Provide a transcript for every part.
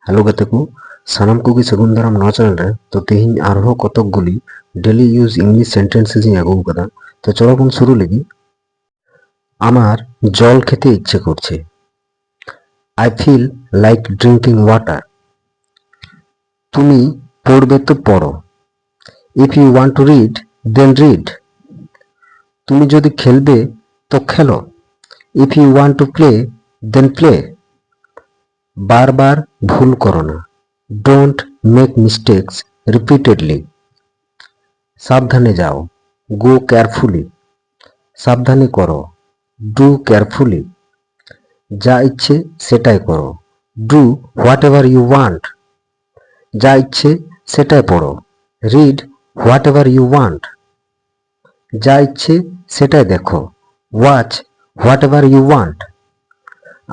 Hello गते को सानाम को सगुन दाराम नवा चैनल रे तो तेहिं आरहो कतकगुली डेली यूज इंग्लिश सेंटेंसेस ᱤᱧ ᱟᱹᱜᱩ ᱠᱟᱫᱟ। तो चलो बन शुरू लगी। আমার জল খেতে ইচ্ছে করছে। I feel like drinking water। তুমি পড়বে তো পড়ো। If you want to read then read। তুমি যদি খেলবে তো খেলো। If you want to play then play। বারবার ভুল করো না। Don't make mistakes repeatedly। সাবধানে যাও। Go carefully। সাবধানে করো। Do carefully। যা ইচ্ছে সেটাই করো। Do whatever you want। যা ইচ্ছে সেটাই পড়ো। Read whatever you want। যা ইচ্ছে সেটাই দেখো। Watch whatever you want।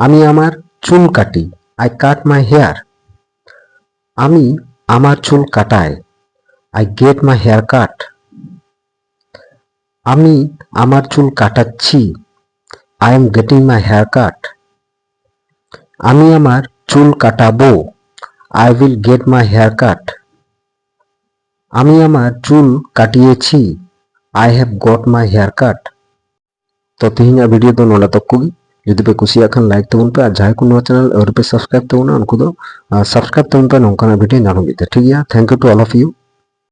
আমি আমার চুল কাটি। I cut my hair। আমি আমার চুল কাটাই। I get my hair cut। আমি আমার চুল কাটাচ্ছি। I am getting my hair cut। আমি আমার চুল কাটাবো। I will get my hair cut। আমি আমার চুল কাটিয়েছি। I have got my hair cut। तो तेहिं वीडियो दो नोला तक कोगी जुदी पे कुसिया खान लाइक तबन पे और जहां को नवा चैनल और पे सब्सक्राइब तबन उनको दो सब्सक्राइब तबन पे नोंकाना वीडियो नाम ठीक है। Thank you to all of you.